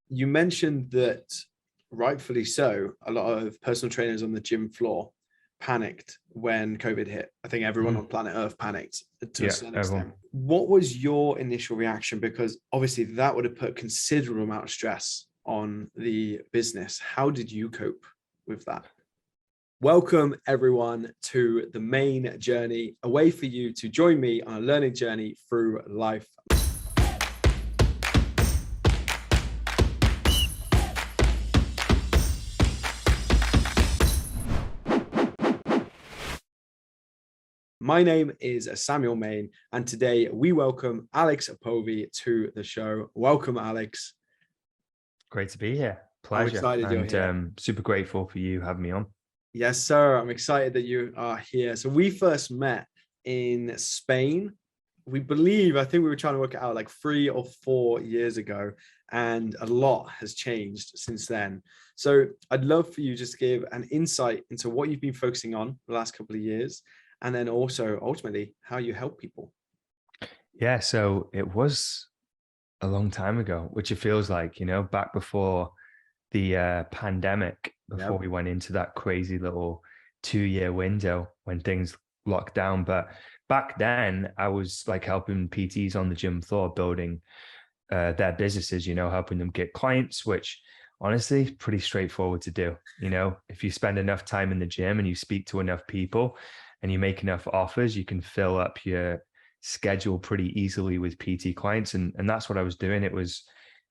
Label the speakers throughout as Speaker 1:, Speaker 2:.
Speaker 1: you mentioned that, rightfully so, a lot of personal trainers on the gym floor panicked when COVID hit. I think everyone on planet Earth panicked to a certain extent. What was your initial reaction? Because obviously that would have put considerable amount of stress on the business. How did you cope with that? Welcome everyone to the main journey, a way for you to join me on a learning journey through life. My name is Samuel Main, and today we welcome Alex Povey to the show. Welcome, Alex.
Speaker 2: Great to be here. Pleasure.
Speaker 1: I'm excited you're here.
Speaker 2: Super grateful for you having me on.
Speaker 1: Yes, sir. I'm excited that you are here. So we first met in Spain. I think we were trying to work it out like 3 or 4 years ago, and a lot has changed since then. So I'd love for you just to give an insight into what you've been focusing on the last couple of years, and then also ultimately how you help people.
Speaker 2: Yeah, so it was a long time ago, which it feels like, back before the pandemic, before we went into that crazy little 2-year window when things locked down. But back then I was like helping PTs on the gym floor, building their businesses, helping them get clients, which honestly is pretty straightforward to do. If you spend enough time in the gym and you speak to enough people and you make enough offers, you can fill up your schedule pretty easily with PT clients. And that's what I was doing. It was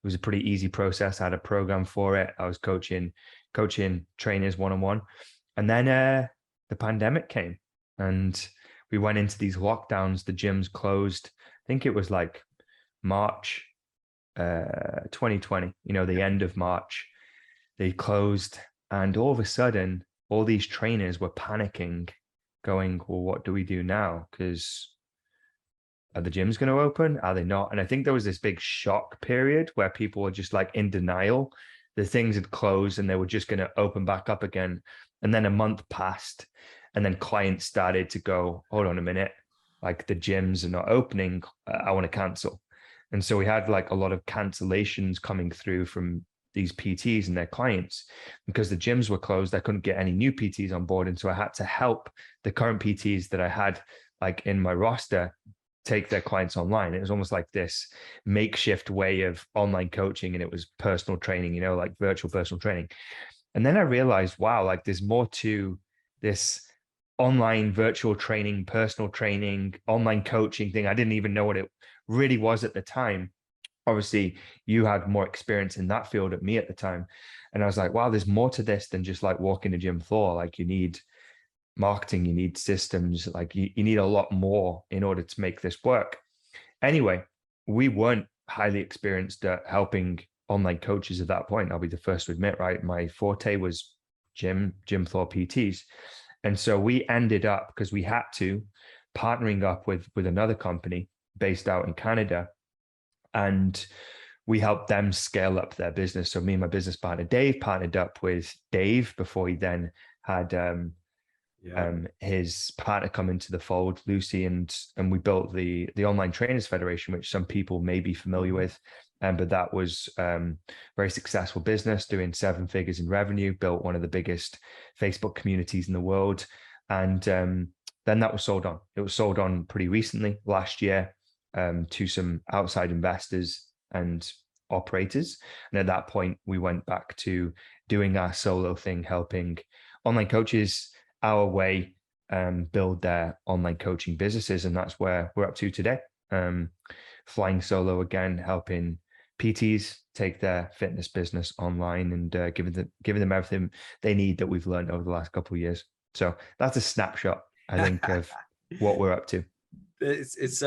Speaker 2: a pretty easy process. I had a program for it. I was coaching trainers one-on-one. And then the pandemic came and we went into these lockdowns. The gyms closed. I think it was like March 2020, the end of March, they closed. And all of a sudden, all these trainers were panicking, going, well, what do we do now? Because are the gyms going to open? Are they not? And I think there was this big shock period where people were just like in denial. The things had closed and they were just going to open back up again. And then a month passed and then clients started to go, hold on a minute, like the gyms are not opening. I want to cancel. And so we had like a lot of cancellations coming through from these PTs and their clients because the gyms were closed. I couldn't get any new PTs on board. And so I had to help the current PTs that I had like in my roster take their clients online. It was almost like this makeshift way of online coaching, and it was personal training, like virtual personal training. And then I realized, wow, like there's more to this online virtual training, personal training, online coaching thing. I didn't even know what it really was at the time. Obviously, you had more experience in that field at me at the time. And I was like, wow, there's more to this than just like walking a gym floor. Like you need marketing, you need systems, like you need a lot more in order to make this work. Anyway, we weren't highly experienced at helping online coaches at that point. I'll be the first to admit, right? My forte was gym floor PTs. And so we ended up, because we had to, partnering up with another company based out in Canada, and we helped them scale up their business. So me and my business partner, Dave, partnered up with Dave before he then had his partner come into the fold, Lucy, and we built the Online Trainers Federation, which some people may be familiar with. But that was very successful business, doing 7 figures in revenue, built one of the biggest Facebook communities in the world. And then that was sold on. It was sold on pretty recently, last year, to some outside investors and operators. And at that point, we went back to doing our solo thing, helping online coaches our way build their online coaching businesses. And that's where we're up to today. Flying solo again, helping PTs take their fitness business online and giving them everything they need that we've learned over the last couple of years. So that's a snapshot, I think, of what we're up to.
Speaker 1: It's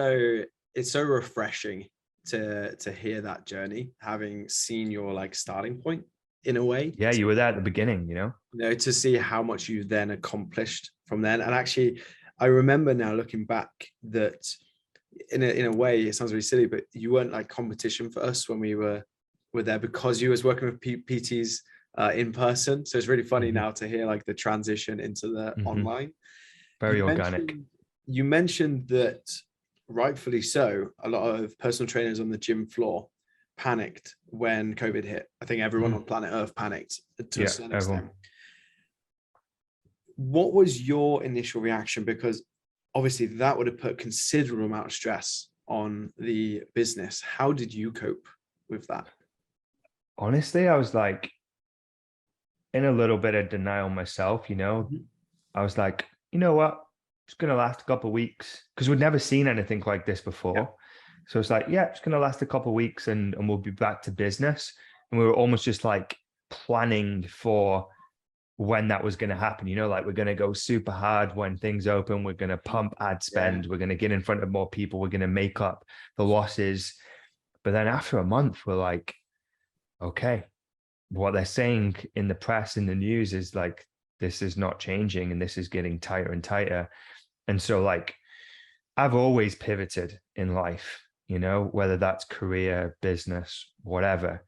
Speaker 1: so refreshing to hear that journey, having seen your like starting point in a way.
Speaker 2: Yeah, you were there at the beginning,
Speaker 1: to see how much you then accomplished from then. And actually, I remember now looking back that in a way, it sounds really silly, but you weren't like competition for us when we were there, because you was working with PTs in person. So it's really funny now to hear like the transition into the online.
Speaker 2: Very organic.
Speaker 1: You mentioned that, rightfully so, a lot of personal trainers on the gym floor panicked when COVID hit. I think everyone on planet Earth panicked to a certain extent. What was your initial reaction? Because obviously that would have put considerable amount of stress on the business. How did you cope with that?
Speaker 2: Honestly, I was like in a little bit of denial myself, I was like, you know what? It's going to last a couple of weeks, because we'd never seen anything like this before. Yeah. So it's like, yeah, it's going to last a couple of weeks and we'll be back to business. And we were almost just like planning for when that was going to happen, like we're going to go super hard when things open, we're going to pump ad spend, we're going to get in front of more people, we're going to make up the losses. But then after a month, we're like, okay, what they're saying in the press, in the news is like, this is not changing and this is getting tighter and tighter. And so like, I've always pivoted in life, whether that's career, business, whatever.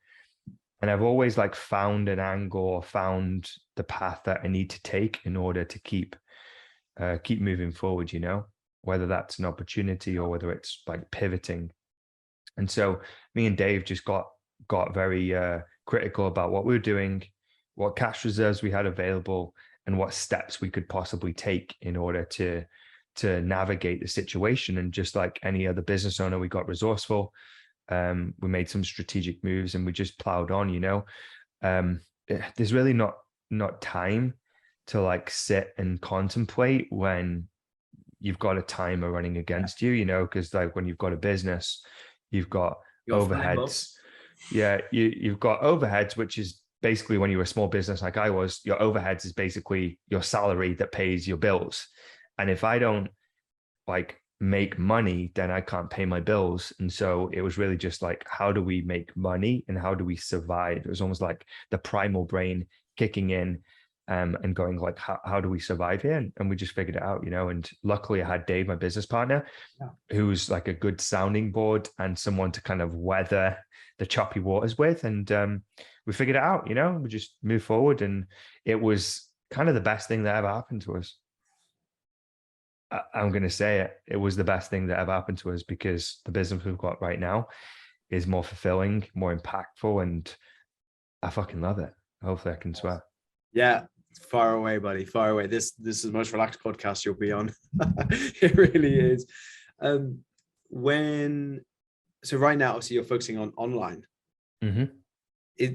Speaker 2: And I've always like found an angle or found the path that I need to take in order to keep moving forward, whether that's an opportunity or whether it's like pivoting. And so me and Dave just got very critical about what we were doing, what cash reserves we had available, and what steps we could possibly take in order to navigate the situation. And just like any other business owner, we got resourceful. We made some strategic moves and we just plowed on, there's really not time to like sit and contemplate when you've got a timer running against you, because like when you've got a business, you've got overheads. Yeah, you've got overheads, which is basically when you're a small business like I was, your overheads is basically your salary that pays your bills. And if I don't like make money, then I can't pay my bills. And so it was really just like, how do we make money and how do we survive? It was almost like the primal brain kicking in and going like, how do we survive here? And we just figured it out, and luckily I had Dave, my business partner, who's like a good sounding board and someone to kind of weather the choppy waters with. And we figured it out, we just moved forward, and it was kind of the best thing that ever happened to us. I'm going to say it. It was the best thing that ever happened to us, because the business we've got right now is more fulfilling, more impactful, and I fucking love it. Hopefully I can swear.
Speaker 1: Yeah. Far away, buddy. Far away. This is the most relaxed podcast you'll be on. It really is. So right now, obviously you're focusing on online.
Speaker 2: Mm-hmm.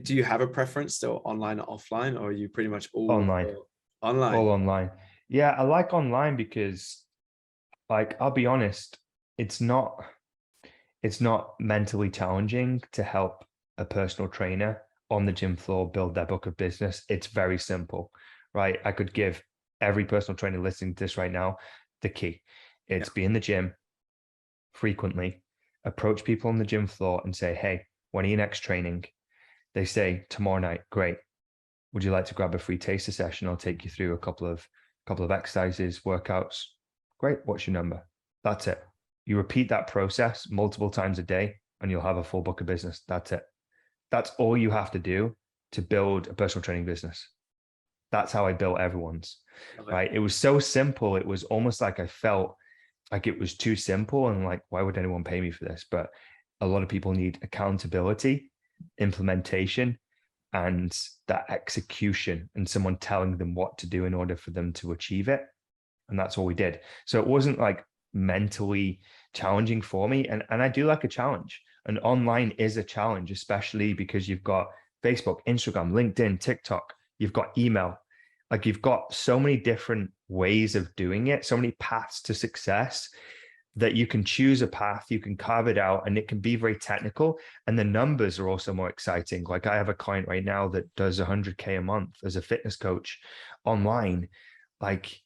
Speaker 1: Do you have a preference still, online or offline, or are you pretty much all
Speaker 2: online?
Speaker 1: All
Speaker 2: online. Yeah, I like online because, like, I'll be honest, it's not mentally challenging to help a personal trainer on the gym floor build their book of business. It's very simple, right? I could give every personal trainer listening to this right now the key. It's be in the gym frequently, approach people on the gym floor and say, hey, when are your next training? They say, tomorrow night. Great. Would you like to grab a free taster session? I'll take you through a couple of exercises, workouts. Great. What's your number? That's it. You repeat that process multiple times a day and you'll have a full book of business. That's it. That's all you have to do to build a personal training business. That's how I built everyone's, right? It was so simple. It was almost like I felt like it was too simple and like, why would anyone pay me for this? But a lot of people need accountability, implementation, and that execution, and someone telling them what to do in order for them to achieve it. And that's all we did. So it wasn't like mentally challenging for me. And I do like a challenge. And online is a challenge, especially because you've got Facebook, Instagram, LinkedIn, TikTok, you've got email. Like you've got so many different ways of doing it, so many paths to success, that you can choose a path, you can carve it out, and it can be very technical. And the numbers are also more exciting. Like I have a client right now that does 100K a month as a fitness coach online. Like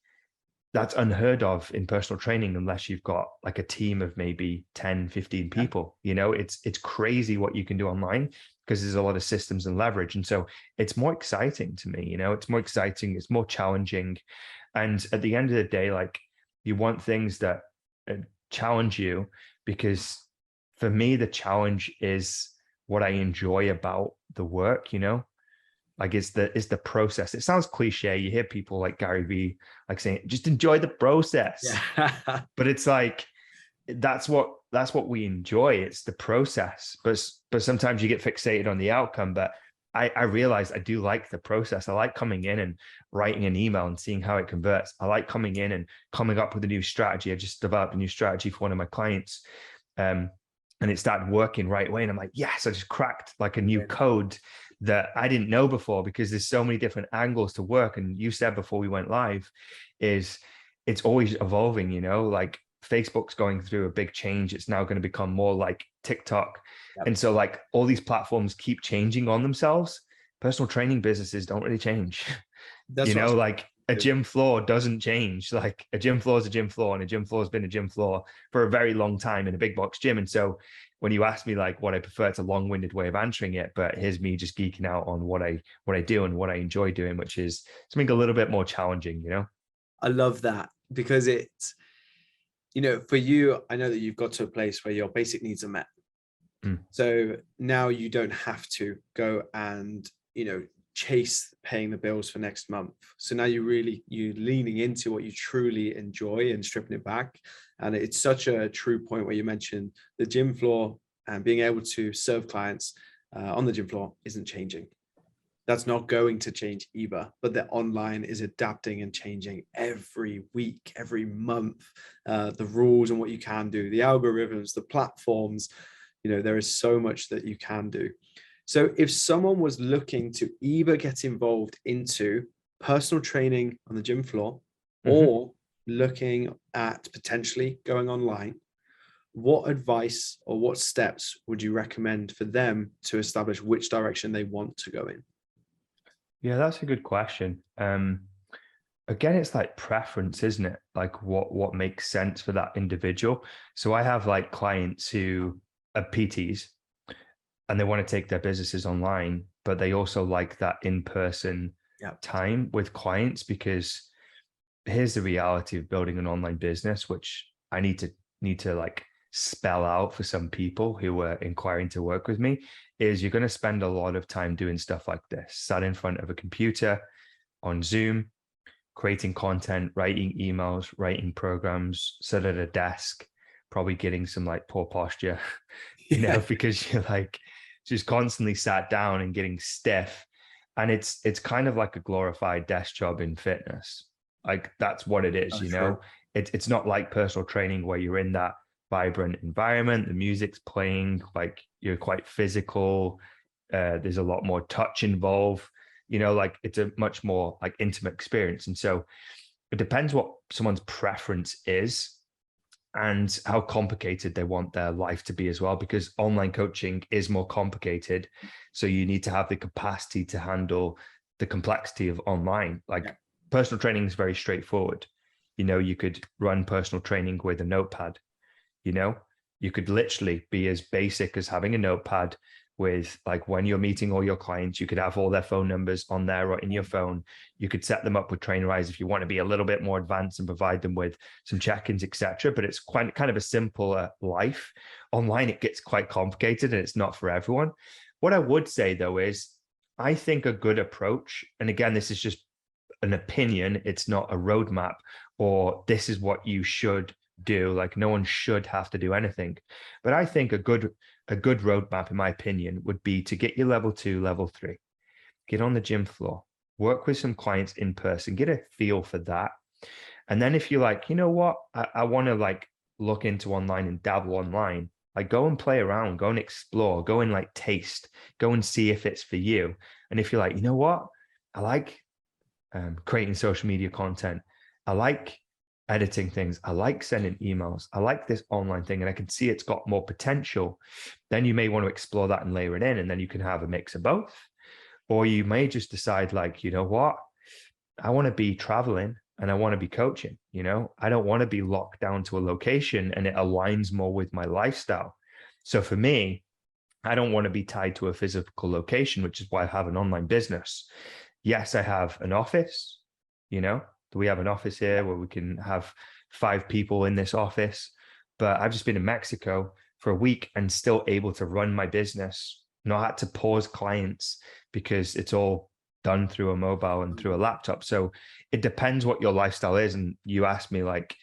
Speaker 2: that's unheard of in personal training unless you've got like a team of maybe 10, 15 people. It's crazy what you can do online because there's a lot of systems and leverage. And so it's more exciting to me, it's more exciting, it's more challenging. And at the end of the day, like you want things that challenge you, because for me, the challenge is what I enjoy about the work, like it's the process. It sounds cliche. You hear people like Gary Vee like saying, just enjoy the process.
Speaker 1: Yeah.
Speaker 2: But it's like, that's what we enjoy. It's the process, but sometimes you get fixated on the outcome. But I realized I do like the process. I like coming in and writing an email and seeing how it converts. I like coming in and coming up with a new strategy. I just developed a new strategy for one of my clients, and it started working right away. And I'm like, yes, I just cracked like a new code that I didn't know before, because there's so many different angles to work. And you said before we went live, is it's always evolving, like Facebook's going through a big change. It's now going to become more like TikTok. Yep. And so like all these platforms keep changing on themselves. Personal training businesses don't really change. That's like a gym floor doesn't change. Like a gym floor is a gym floor, and a gym floor has been a gym floor for a very long time in a big box gym. And so when you ask me like what I prefer, it's a long-winded way of answering it, but here's me just geeking out on what I do and what I enjoy doing, which is something a little bit more challenging,
Speaker 1: I love that, because it's, for you, I know that you've got to a place where your basic needs are met. So now you don't have to go and, chase paying the bills for next month. So now you're leaning into what you truly enjoy and stripping it back. And it's such a true point where you mentioned the gym floor and being able to serve clients on the gym floor isn't changing. That's not going to change either, but the online is adapting and changing every week, every month. The rules and what you can do, the algorithms, the platforms, there is so much that you can do. So if someone was looking to either get involved into personal training on the gym floor, or looking at potentially going online, what advice or what steps would you recommend for them to establish which direction they want to go in?
Speaker 2: Yeah, that's a good question. Again, it's like preference, isn't it? Like what makes sense for that individual. So I have like clients who are PTs and they want to take their businesses online, but they also like that in-person time with clients, because here's the reality of building an online business, which I need to like spell out for some people who are inquiring to work with me, is you're going to spend a lot of time doing stuff like this, sat in front of a computer on Zoom, creating content, writing emails, writing programs, sit at a desk, probably getting some like poor posture, because you're like just constantly sat down and getting stiff. And it's kind of like a glorified desk job in fitness. Like that's what it is, It's not like personal training where you're in that vibrant environment, the music's playing, like you're quite physical, there's a lot more touch involved, like it's a much more like intimate experience. And so it depends what someone's preference is and how complicated they want their life to be as well, because online coaching is more complicated. So you need to have the capacity to handle the complexity of online. Like personal training is very straightforward. You could run personal training with a notepad. You could literally be as basic as having a notepad with, like, when you're meeting all your clients, you could have all their phone numbers on there or in your phone. You could set them up with Trainerize if you want to be a little bit more advanced and provide them with some check-ins, etc. But it's quite kind of a simple life. Online, it gets quite complicated and it's not for everyone. What I would say though is, I think a good approach, and again, this is just an opinion, it's not a roadmap or this is what you should do. Like no one should have to do anything. But I think a good roadmap, in my opinion, would be to get your level 2, level 3, get on the gym floor, work with some clients in person, get a feel for that. And then if you're like, you know what, I want to like look into online and dabble online, like go and play around, go and explore, go and like taste, go and see if it's for you. And if you're like, you know what, I like creating social media content, I like editing things, I like sending emails, I like this online thing, and I can see it's got more potential, then you may want to explore that and layer it in, and then you can have a mix of both. Or you may just decide, like, you know what, I want to be traveling and I want to be coaching. I don't want to be locked down to a location, and it aligns more with my lifestyle. So for me, I don't want to be tied to a physical location, which is why I have an online business. Yes, I have an office, we have an office here where we can have 5 people in this office, but I've just been in Mexico for a week and still able to run my business, not had to pause clients because it's all done through a mobile and through a laptop. So it depends what your lifestyle is. And you asked me like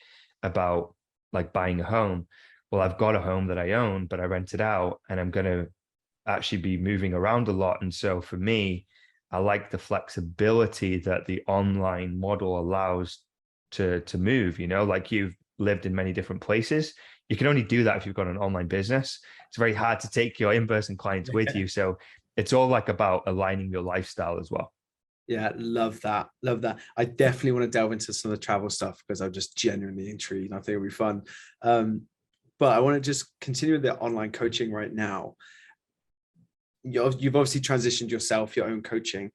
Speaker 2: about like buying a home. well, I've got a home that I own, but I rent it out, and I'm going to actually be moving around a lot. And so for me, I like the flexibility that the online model allows to move, like you've lived in many different places. You can only do that if you've got an online business. It's very hard to take your in-person clients with you. So it's all like about aligning your lifestyle as well.
Speaker 1: Yeah, love that. Love that. I definitely want to delve into some of the travel stuff because I'm just genuinely intrigued. I think it'll be fun. But I want to just continue with the online coaching right now. You've obviously transitioned yourself, your own coaching.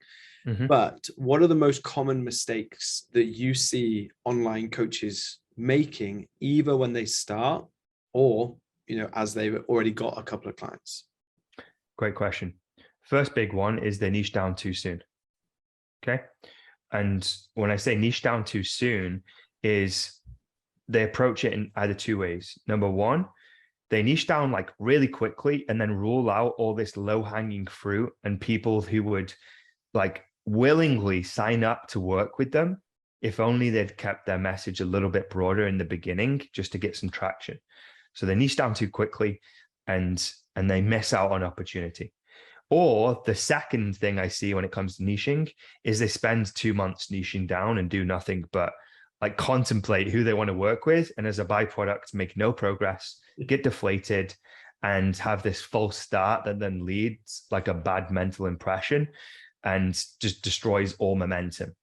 Speaker 2: Mm-hmm.
Speaker 1: But what are the most common mistakes that you see online coaches making, either when they start or, as they've already got a couple of clients?
Speaker 2: Great question. First big one is they niche down too soon. Okay. And when I say niche down too soon, is they approach it in either two ways. Number one, they niche down like really quickly and then rule out all this low-hanging fruit and people who would like willingly sign up to work with them if only they'd kept their message a little bit broader in the beginning just to get some traction. So they niche down too quickly and they miss out on opportunity. Or the second thing I see when it comes to niching is they spend 2 months niching down and do nothing but like contemplate who they want to work with. And as a byproduct, make no progress, get deflated, and have this false start that then leads like a bad mental impression and just destroys all momentum.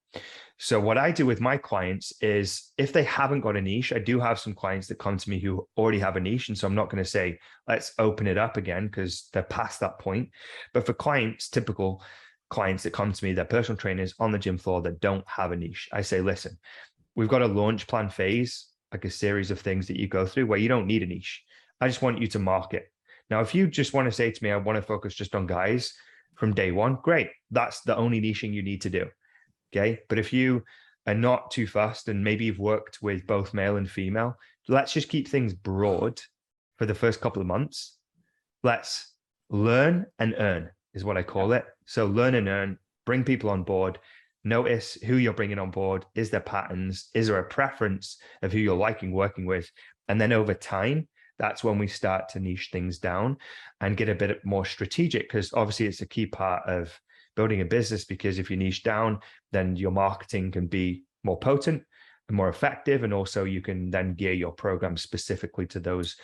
Speaker 2: So what I do with my clients is if they haven't got a niche, I do have some clients that come to me who already have a niche. And so I'm not going to say, let's open it up again because they're past that point. But for clients, typical clients that come to me, they're personal trainers on the gym floor that don't have a niche. I say, listen, we've got a launch plan phase, like a series of things that you go through where you don't need a niche. I just want you to market. Now, if you just want to say to me, I want to focus just on guys from day one, great. That's the only niching you need to do. Okay. But if you are not too fast and maybe you've worked with both male and female, let's just keep things broad for the first couple of months. Let's learn and earn is what I call it. So learn and earn, bring people on board, notice who you're bringing on board. Is there patterns? Is there a preference of who you're liking working with? And then over time, that's when we start to niche things down and get a bit more strategic, because obviously it's a key part of building a business, because if you niche down, then your marketing can be more potent and more effective. And also you can then gear your program specifically to those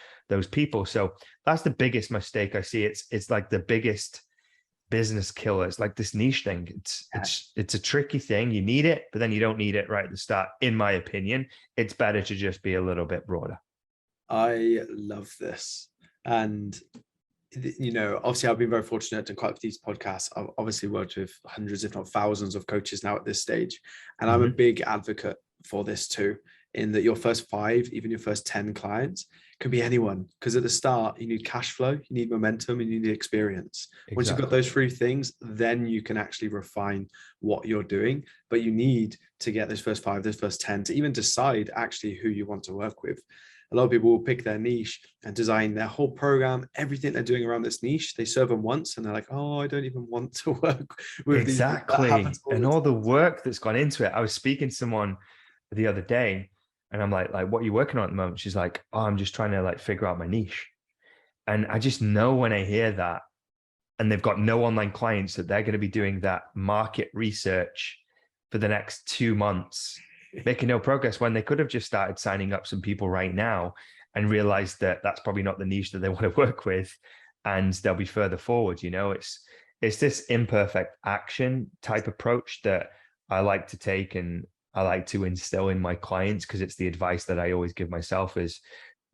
Speaker 2: people. So that's the biggest mistake I see. It's like the biggest business killer. It's like this niche thing. It's a tricky thing. You need it, but then you don't need it right at the start. In my opinion, it's better to just be a little bit broader.
Speaker 1: I love this. And obviously I've been very fortunate to quite a few these podcasts. I've obviously worked with hundreds, if not thousands of coaches now at this stage. And I'm a big advocate for this too, in that your first 5, even your first 10 clients can be anyone. Because at the start, you need cash flow, you need momentum, and you need experience. Exactly. Once you've got those 3 things, then you can actually refine what you're doing. But you need to get those first 5, those first 10 to even decide actually who you want to work with. A lot of people will pick their niche and design their whole program, everything they're doing around this niche. They serve them once and they're like, oh, I don't even want to work with
Speaker 2: exactly. And all the work that's gone into it. I was speaking to someone the other day and I'm like, what are you working on at the moment? She's like, oh, I'm just trying to like figure out my niche. And I just know when I hear that and they've got no online clients that they're going to be doing that market research for the next 2 months, making no progress, when they could have just started signing up some people right now and realized that that's probably not the niche that they want to work with, and they'll be further forward. It's this imperfect action type approach that I like to take and I like to instill in my clients, because it's the advice that I always give myself is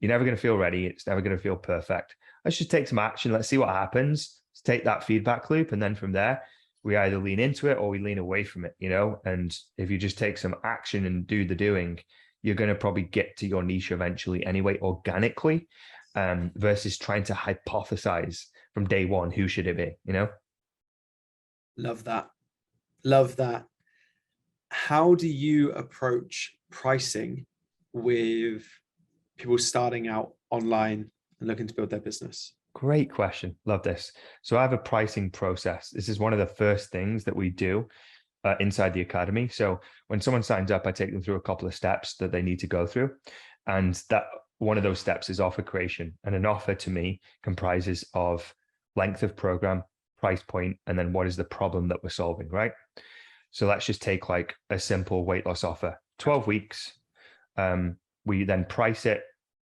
Speaker 2: you're never going to feel ready. It's never going to feel perfect. Let's just take some action. Let's see what happens. Let's take that feedback loop. And then from there, we either lean into it or we lean away from it, and if you just take some action and do the doing, you're going to probably get to your niche eventually anyway, organically, versus trying to hypothesize from day one, who should it be,
Speaker 1: Love that. Love that. How do you approach pricing with people starting out online and looking to build their business?
Speaker 2: Great question. Love this. So I have a pricing process. This is one of the first things that we do inside the academy. So when someone signs up, I take them through a couple of steps that they need to go through. And that one of those steps is offer creation. And an offer to me comprises of length of program, price point, and then what is the problem that we're solving, right? So let's just take like a simple weight loss offer, 12 weeks. We then price it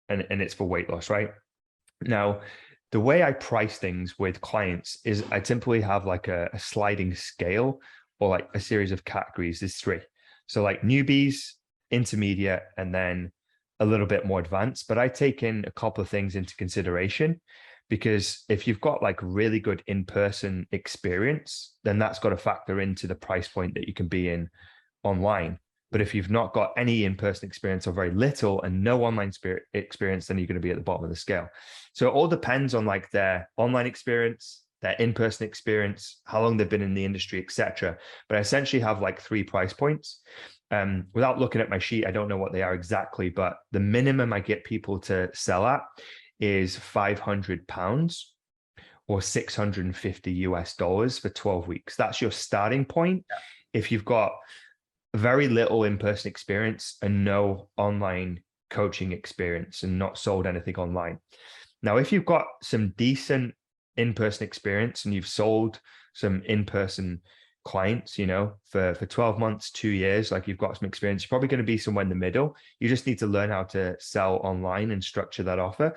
Speaker 2: and it's for weight loss, right? Now, the way I price things with clients is I simply have like a sliding scale or like a series of categories. There's 3. So like newbies, intermediate, and then a little bit more advanced. But I take in a couple of things into consideration, because if you've got like really good in-person experience, then that's got to factor into the price point that you can be in online. But if you've not got any in-person experience or very little and no online experience, then you're going to be at the bottom of the scale. So it all depends on like their online experience, their in-person experience, how long they've been in the industry, etc. But I essentially have like 3 price points. Without looking at my sheet, I don't know what they are exactly, but the minimum I get people to sell at is £500 or $650 for 12 weeks. That's your starting point.
Speaker 1: Yeah.
Speaker 2: If you've got very little in-person experience and no online coaching experience and not sold anything online. Now, if you've got some decent in-person experience and you've sold some in-person clients, you know, for 12 months, 2 years, like you've got some experience, you're probably going to be somewhere in the middle. You just need to learn how to sell online and structure that offer.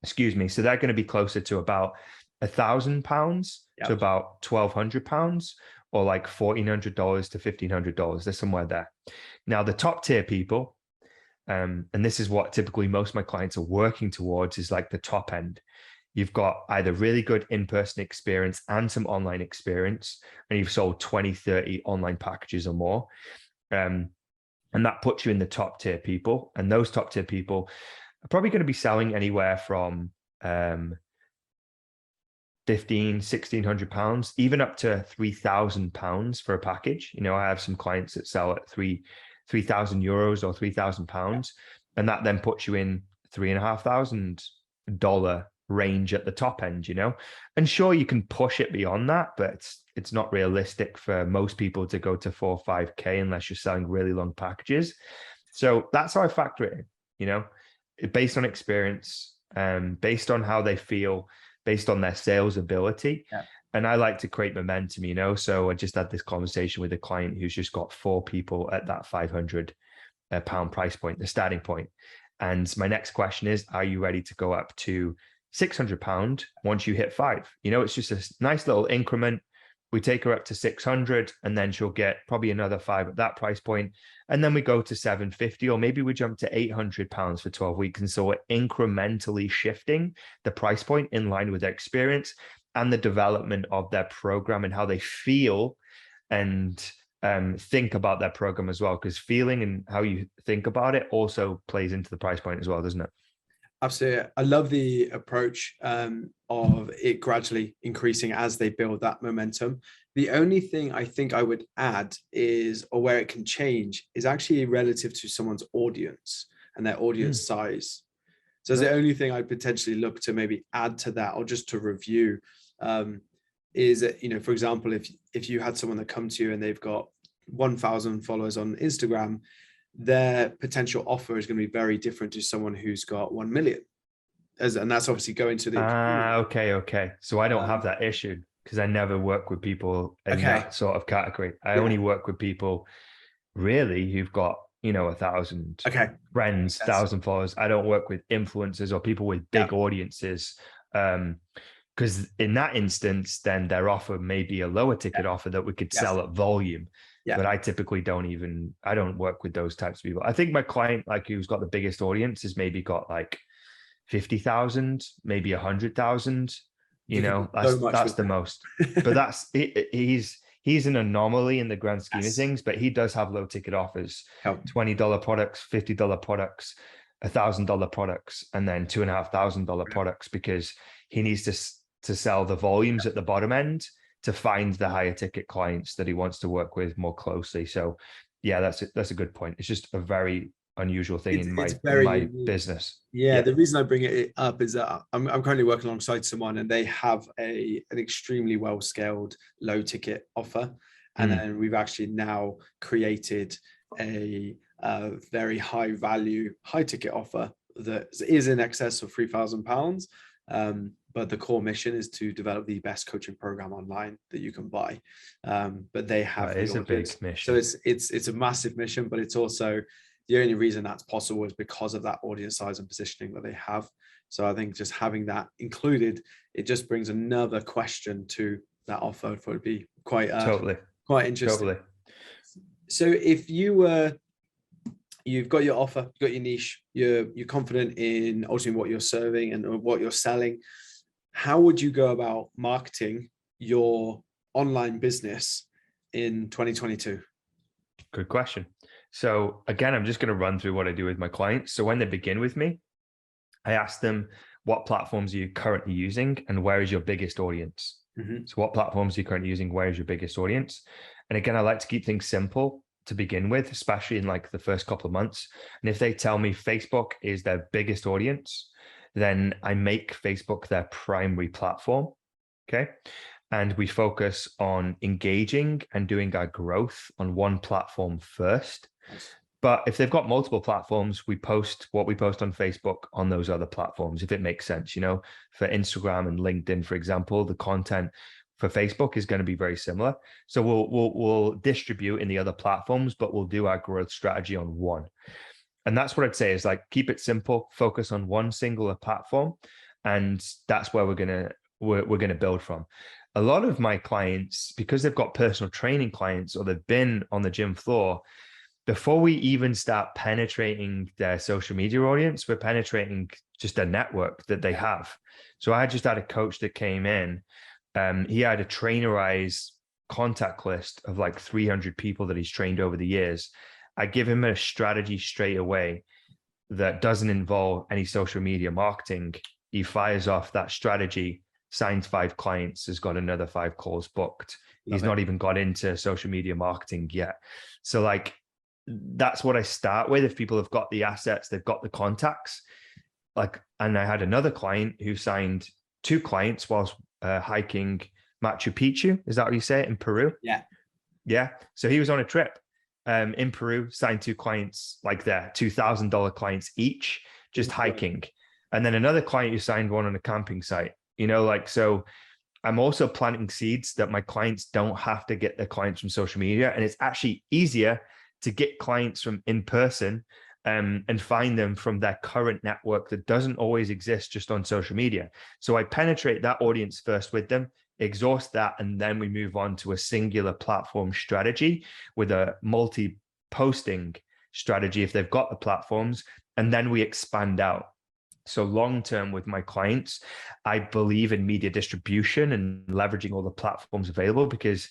Speaker 2: Excuse me. So they're going to be closer to about £1,000 to about £1,200, or like $1,400 to $1,500. They're somewhere there. Now, the top tier people, and this is what typically most of my clients are working towards, is like the top end. You've got either really good in-person experience and some online experience, and you've sold 20, 30 online packages or more. And that puts you in the top tier people. And those top tier people are probably going to be selling anywhere from £1,500-1,600, even up to £3,000 for a package. You know, I have some clients that sell at €3,000 or £3,000, and that then puts you in $3,500 range at the top end, you know. And sure, you can push it beyond that, but it's not realistic for most people to go to 4 or 5K unless you're selling really long packages. So that's how I factor it in, you know, based on experience, based on how they feel, based on their sales ability.
Speaker 1: Yeah.
Speaker 2: And I like to create momentum, you know. So I just had this conversation with a client who's just got 4 people at that £500 price point, the starting point. And my next question is, are you ready to go up to £600 once you hit 5? You know, it's just a nice little increment. We take her up to 600, and then she'll get probably another 5 at that price point. And then we go to 750, or maybe we jump to £800 for 12 weeks. And so we're incrementally shifting the price point in line with their experience and the development of their program and how they feel and think about their program as well. Because feeling and how you think about it also plays into the price point as well, doesn't it?
Speaker 1: Absolutely. I love the approach of it gradually increasing as they build that momentum. The only thing I think I would add is, or where it can change, is actually relative to someone's audience and their audience size. So that's the only thing I'd potentially look to maybe add to that, or just to review, is that, you know, for example, if you had someone that come to you and they've got 1,000 followers on Instagram, their potential offer is going to be very different to someone who's got 1 million. And that's obviously going to the
Speaker 2: okay. So I don't have that issue because I never work with people in that sort of category. I only work with people really who've got, you know, 1,000 friends, 1,000 followers. I don't work with influencers or people with big audiences. Because in that instance, then their offer may be a lower ticket offer that we could sell at volume. But I typically I don't work with those types of people. I think my client, like who's got the biggest audience, has maybe got like 50,000, maybe 100,000. You know, that's the most. But he's an anomaly in the grand scheme of things. But he does have low ticket offers: $20 products, $50 products, $1,000 products, and then $2,500 products, because he needs to sell the volumes at the bottom end to find the higher ticket clients that he wants to work with more closely. So yeah, that's a good point. It's just a very unusual thing in my business.
Speaker 1: Yeah, the reason I bring it up is that I'm currently working alongside someone, and they have an extremely well scaled low ticket offer. And then we've actually now created a very high value, high ticket offer that is in excess of £3,000. But the core mission is to develop the best coaching program online that you can buy. But they have
Speaker 2: that is a big mission.
Speaker 1: So it's a massive mission, but it's also the only reason that's possible is because of that audience size and positioning that they have. So I think just having that included, it just brings another question to that offer. For it would be quite interesting.
Speaker 2: Totally.
Speaker 1: So if you've got your offer, you've got your niche, you're confident in ultimately what you're serving and what you're selling, how would you go about marketing your online business in 2022?
Speaker 2: Good question. So again, I'm just going to run through what I do with my clients. So when they begin with me, I ask them, what platforms are you currently using and where is your biggest audience? So what platforms are you currently using? Where is your biggest audience? And again, I like to keep things simple to begin with, especially in like the first couple of months. And if they tell me Facebook is their biggest audience, then I make Facebook their primary platform. Okay. And we focus on engaging and doing our growth on one platform first. But if they've got multiple platforms, we post what we post on Facebook on those other platforms, if it makes sense. You know, for Instagram and LinkedIn, for example, the content for Facebook is going to be very similar. So we'll distribute in the other platforms, but we'll do our growth strategy on one. And that's what I'd say is like, keep it simple, focus on one singular platform. And that's where we're going to build from. A lot of my clients, because they've got personal training clients or they've been on the gym floor, before we even start penetrating their social media audience, we're penetrating just a network that they have. So I just had a coach that came in. He had a trainerized contact list of like 300 people that he's trained over the years. I give him a strategy straight away that doesn't involve any social media marketing. He fires off that strategy, signs 5 clients, has got another 5 calls booked. He's not even got into social media marketing yet. So like, that's what I start with. If people have got the assets, they've got the contacts. Like, and I had another client who signed 2 clients whilst hiking Machu Picchu. Is that what you say it, in Peru? Yeah. So he was on a trip in Peru, signed 2 clients, like they're $2,000 clients each, just hiking. And then another client who signed one on a camping site, you know, like, so I'm also planting seeds that my clients don't have to get their clients from social media. And it's actually easier to get clients from in person and find them from their current network that doesn't always exist just on social media. So I penetrate that audience first with them, exhaust that, and then we move on to a singular platform strategy with a multi-posting strategy if they've got the platforms, and then we expand out. So long-term with my clients, I believe in media distribution and leveraging all the platforms available because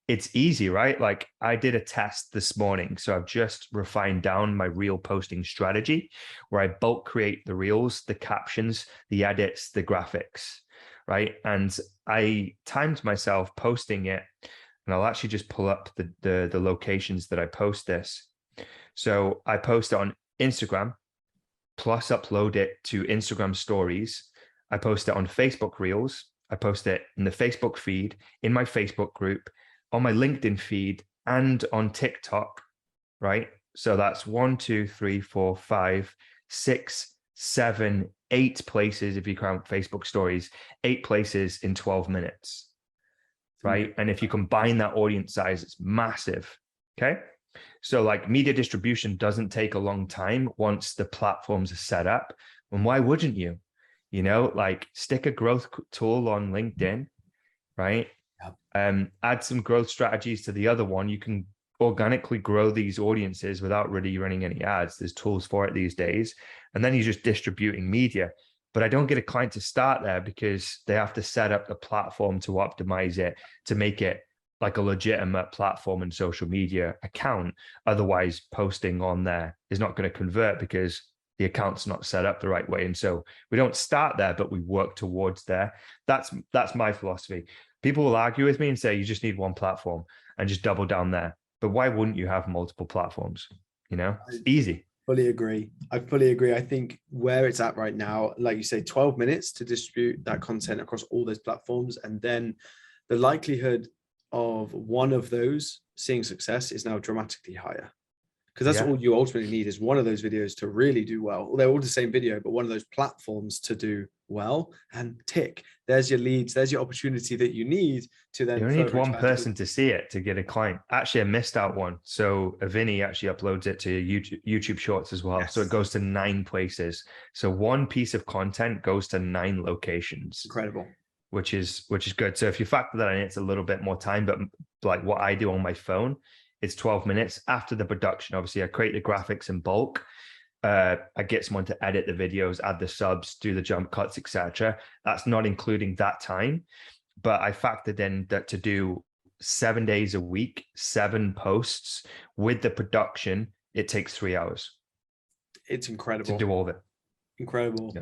Speaker 2: it's easy, right? Like I did a test this morning. So I've just refined down my reel posting strategy where I bulk create the reels, the captions, the edits, the graphics, right? And I timed myself posting it, and I'll actually just pull up the locations that I post this. So I post it on Instagram, plus upload it to Instagram stories. I post it on Facebook Reels. I post it in the Facebook feed, in my Facebook group, on my LinkedIn feed, and on TikTok, right? So that's 1, 2, 3, 4, 5, 6, 7, 8 places if you count Facebook stories, 8 places in 12 minutes, right? And if you combine that audience size, it's massive, okay? So like media distribution doesn't take a long time once the platforms are set up. And why wouldn't you? You know, like stick a growth tool on LinkedIn, right? Add some growth strategies to the other one. You can organically grow these audiences without really running any ads. There's tools for it these days. And then you're just distributing media. But I don't get a client to start there because they have to set up the platform to optimize it, to make it like a legitimate platform and social media account. Otherwise, posting on there is not going to convert because the account's not set up the right way. And so we don't start there, but we work towards there. That's my philosophy. People will argue with me and say, you just need one platform and just double down there. But why wouldn't you have multiple platforms? You know, it's easy.
Speaker 1: Fully agree. I fully agree. I think where it's at right now, like you say, 12 minutes to distribute that content across all those platforms. And then the likelihood of one of those seeing success is now dramatically higher. because that's all you ultimately need, is one of those videos to really do well. They're all the same video, but one of those platforms to do well, and tick. There's your leads. There's your opportunity that you need to then.
Speaker 2: You only need one person to see it to get a client. Actually, I missed out one. So Vinny actually uploads it to YouTube Shorts as well. Yes. So it goes to 9 places. So one piece of content goes to 9 locations.
Speaker 1: Incredible.
Speaker 2: Which is good. So if you factor that in, it's a little bit more time, but like what I do on my phone, it's 12 minutes after the production. Obviously, I create the graphics in bulk. I get someone to edit the videos, add the subs, do the jump cuts, etc. That's not including that time, but I factored in that to do 7 days a week, 7 posts with the production, it takes 3 hours.
Speaker 1: It's incredible
Speaker 2: to do all of it.
Speaker 1: Incredible. Yeah.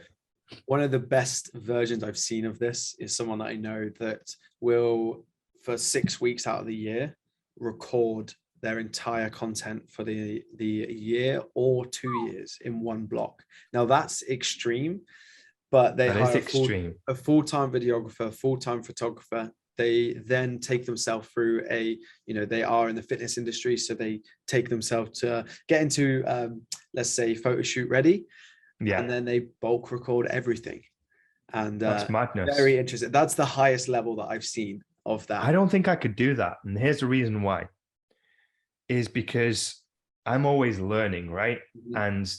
Speaker 1: One of the best versions I've seen of this is someone that I know that will, for 6 weeks out of the year, record their entire content for the year or 2 years in one block. Now that's extreme, but they hire a full-time videographer, full-time photographer. They then take themselves through they are in the fitness industry, so they take themselves to get into, let's say, photo shoot ready. Yeah. And then they bulk record everything. And
Speaker 2: that's madness.
Speaker 1: Very interesting. That's the highest level that I've seen of that.
Speaker 2: I don't think I could do that. And here's the reason why. Is because I'm always learning, right? Mm-hmm. And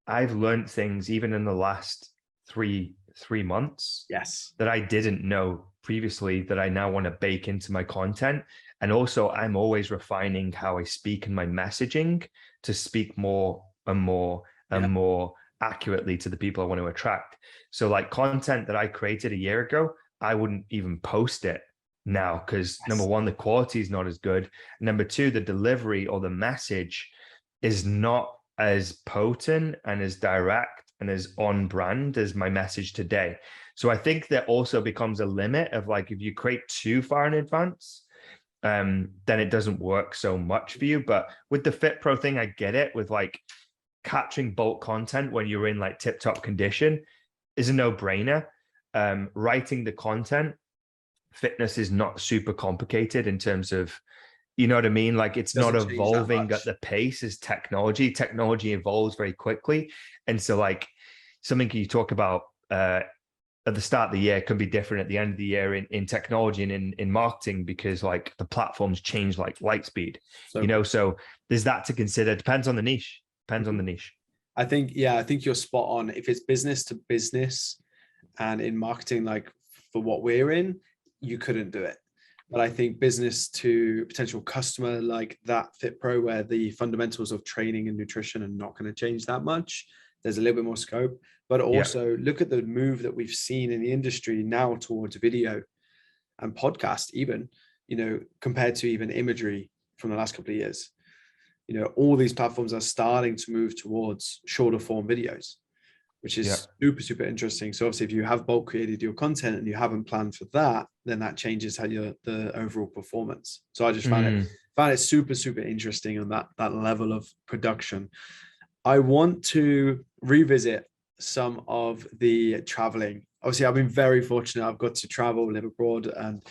Speaker 2: I've learned things even in the last three months.
Speaker 1: Yes.
Speaker 2: That I didn't know previously, that I now want to bake into my content. And also I'm always refining how I speak and my messaging to speak more and more and more accurately to the people I want to attract. So like content that I created a year ago, I wouldn't even post it now because number one, the quality is not as good. Number two, the delivery or the message is not as potent and as direct and as on brand as my message today. So I think there also becomes a limit of like, if you create too far in advance, then it doesn't work so much for you. But with the Fit Pro thing, I get it. With like capturing bulk content when you're in like tip-top condition is a no-brainer. Writing the content, fitness is not super complicated in terms of, you know what I mean? Like it's not evolving at the pace as technology. Technology evolves very quickly. And so like something you talk about at the start of the year can be different at the end of the year in technology and in marketing, because like the platforms change like light speed, so there's that to consider. Depends on the niche.
Speaker 1: I think you're spot on. If it's business to business and in marketing, like for what we're in, you couldn't do it. But I think business to potential customer, like that Fit Pro, where the fundamentals of training and nutrition are not going to change that much, there's a little bit more scope. But also look at the move that we've seen in the industry now towards video and podcast, even, compared to even imagery from the last couple of years. All these platforms are starting to move towards shorter form videos, which is super, super interesting. So obviously if you have bulk created your content and you haven't planned for that, then that changes how the overall performance. So I just found it super, super interesting on that level of production. I want to revisit some of the traveling. Obviously I've been very fortunate. I've got to travel, live abroad, and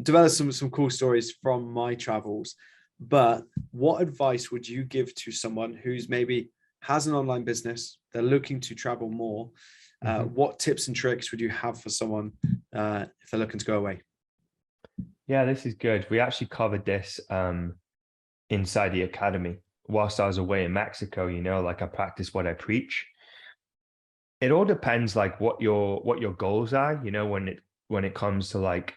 Speaker 1: develop some cool stories from my travels. But what advice would you give to someone who's maybe has an online business, they're looking to travel more? What tips and tricks would you have for someone if they're looking to go away?
Speaker 2: Yeah, this is good. We actually covered this inside the academy whilst I was away in Mexico. Like I practice what I preach. It all depends like what your goals are, when it comes to like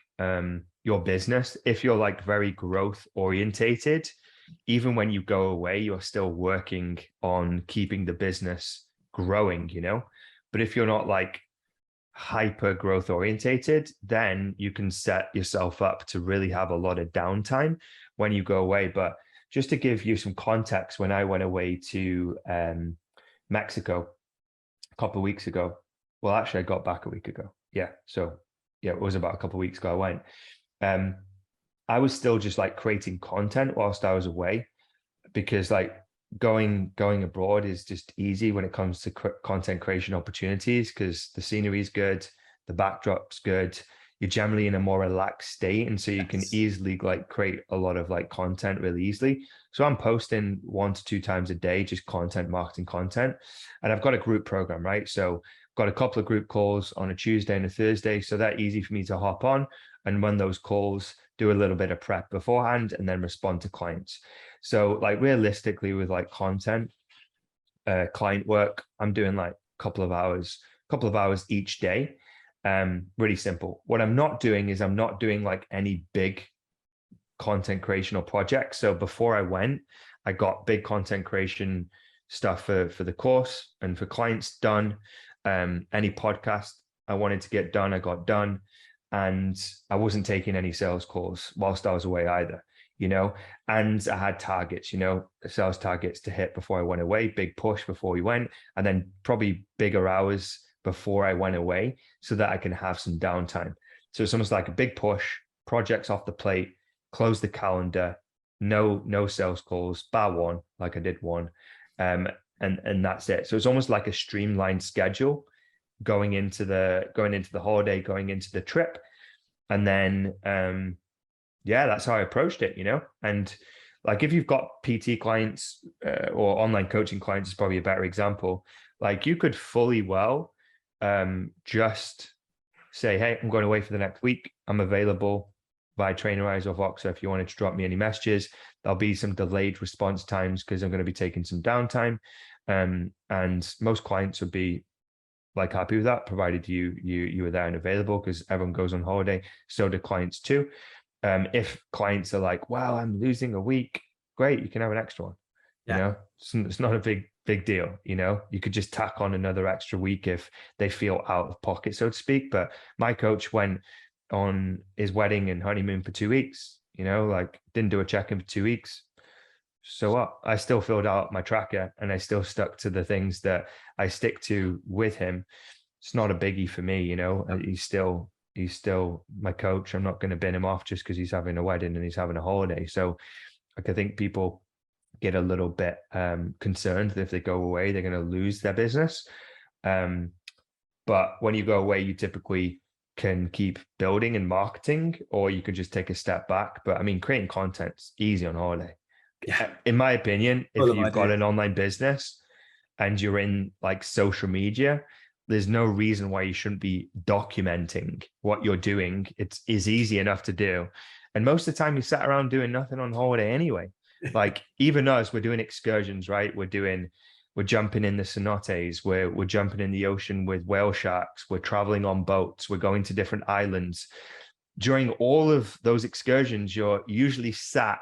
Speaker 2: your business. If you're like very growth orientated, even when you go away, you're still working on keeping the business growing, but if you're not like hyper growth orientated, then you can set yourself up to really have a lot of downtime when you go away. But just to give you some context, when I went away to Mexico a couple of weeks ago, well, actually I got back a week ago. It was about a couple of weeks ago I went. I was still just like creating content whilst I was away, because like going abroad is just easy when it comes to content creation opportunities, because the scenery is good, the backdrop's good, you're generally in a more relaxed state. And so you can easily like create a lot of like content really easily. So I'm posting 1 to 2 times a day, just content, marketing content. And I've got a group program, right? So I've got a couple of group calls on a Tuesday and a Thursday. So that's easy for me to hop on and run those calls, do a little bit of prep beforehand, and then respond to clients. So like realistically with like content, client work, I'm doing like a couple of hours each day. Really simple. What I'm not doing is I'm not doing like any big content creation or projects. So before I went, I got big content creation stuff for the course and for clients done. Any podcast I wanted to get done, I got done. And I wasn't taking any sales calls whilst I was away either, you know, and I had targets, you know, sales targets to hit before I went away, big push before we went, and then probably bigger hours before I went away so that I can have some downtime. So it's almost like a big push, projects off the plate, close the calendar, no sales calls, bar one, like I did one. And that's it. So it's almost like a streamlined schedule going into the holiday, going into the trip. And then that's how I approached it, you know. And like if you've got PT clients or online coaching clients is probably a better example. Like you could fully well just say, hey, I'm going away for the next week. I'm available via Trainerize or Voxer if you wanted to drop me any messages. There'll be some delayed response times because I'm going to be taking some downtime. And most clients would be like happy with that, provided you were there and available, because everyone goes on holiday. So do clients too. If clients are like, wow, I'm losing a week, great, you can have an extra one. You know, it's not a big deal. You know, you could just tack on another extra week if they feel out of pocket, so to speak. But my coach went on his wedding and honeymoon for 2 weeks, you know, like didn't do a check-in for 2 weeks. So what? I still filled out my tracker and I still stuck to the things that I stick to with him. It's not a biggie for me, you know. He's still my coach. I'm not going to bin him off just because he's having a wedding and he's having a holiday. So like I think people get a little bit concerned that if they go away, they're going to lose their business. But when you go away, you typically can keep building and marketing, or you could just take a step back. But I mean, creating content's easy on holiday. Yeah. In my opinion, if you've got an online business and you're in like social media, there's no reason why you shouldn't be documenting what you're doing. It's easy enough to do. And most of the time you sat around doing nothing on holiday anyway. Like even us, we're doing excursions, right? We're jumping in the cenotes, we're jumping in the ocean with whale sharks, we're traveling on boats, we're going to different islands. During all of those excursions, you're usually sat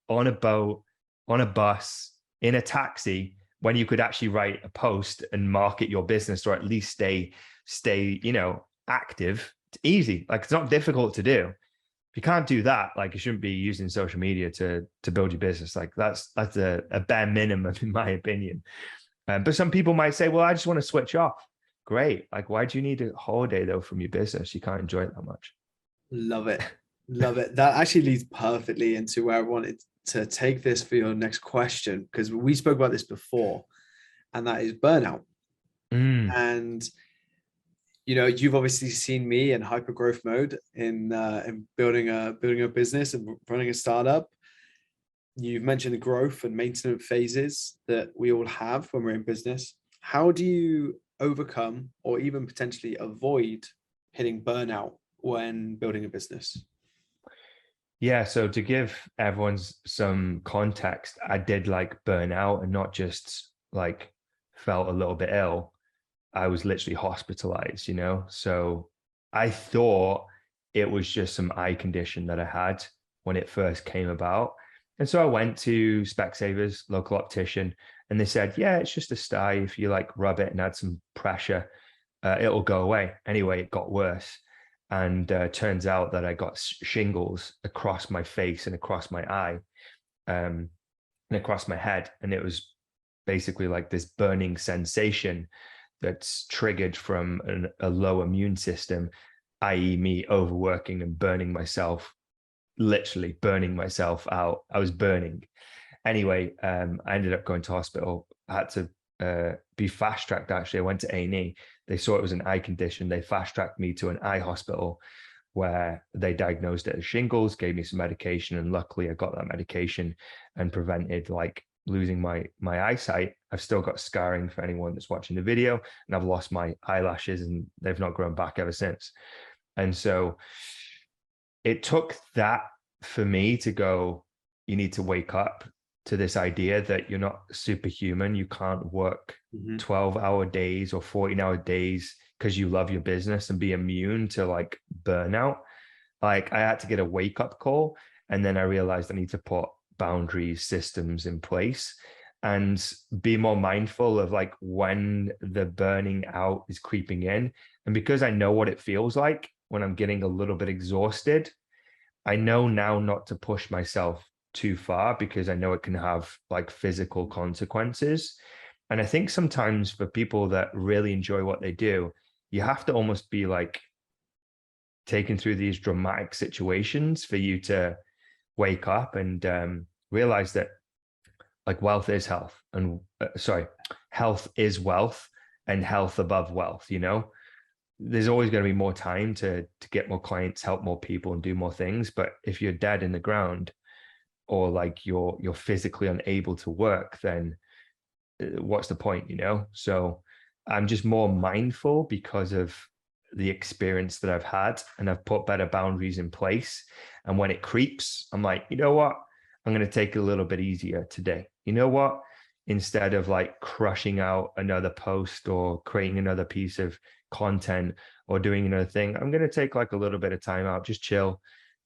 Speaker 2: on a boat, on a bus, in a taxi, when you could actually write a post and market your business, or at least stay, you know, active. It's easy. Like it's not difficult to do. If you can't do that, like you shouldn't be using social media to build your business. Like that's a bare minimum in my opinion. But some people might say, well, I just want to switch off. Great. Like, why do you need a holiday though from your business? You can't enjoy it that much.
Speaker 1: Love it. Love it. That actually leads perfectly into where I wanted to take this for your next question, because we spoke about this before, and that is burnout. And you know, you've obviously seen me in hyper growth mode in building a business and running a startup. You've mentioned the growth and maintenance phases that we all have when we're in business. How do you overcome or even potentially avoid hitting burnout when building a business?
Speaker 2: Yeah, so to give everyone some context, I did like burn out and not just like felt a little bit ill. I was literally hospitalized, you know? So I thought it was just some eye condition that I had when it first came about. And so I went to Specsavers, local optician, and they said, yeah, it's just a sty. If you like rub it and add some pressure, it'll go away. Anyway, it got worse. And turns out that I got shingles across my face and across my eye and across my head. And it was basically like this burning sensation that's triggered from a low immune system, i.e. me overworking and burning myself, literally burning myself out. I was burning. Anyway, I ended up going to hospital. I had to be fast-tracked, actually. I went to A&E. They saw it was an eye condition. They fast-tracked me to an eye hospital. where they diagnosed it as shingles, gave me some medication, and luckily I got that medication and prevented like losing my eyesight. I've still got scarring for anyone that's watching the video, and I've lost my eyelashes and they've not grown back ever since. And so it took that for me to go, you need to wake up to this idea that you're not superhuman. You can't work 12-hour days or 14-hour days because you love your business and be immune to like burnout. Like I had to get a wake-up call, and then I realized I need to put boundaries, systems in place, and be more mindful of like when the burning out is creeping in. And because I know what it feels like when I'm getting a little bit exhausted, I know now not to push myself too far, because I know it can have like physical consequences. And I think sometimes for people that really enjoy what they do, you have to almost be like taken through these dramatic situations for you to wake up and realize that like wealth is health, and health is wealth, and health above wealth. You know, there's always going to be more time to get more clients, help more people, and do more things. But if you're dead in the ground, or like you're physically unable to work, then what's the point, you know? So I'm just more mindful because of the experience that I've had, and I've put better boundaries in place. And when it creeps, I'm like, you know what? I'm going to take it a little bit easier today. You know what? Instead of like crushing out another post or creating another piece of content or doing another thing, I'm going to take like a little bit of time out, just chill,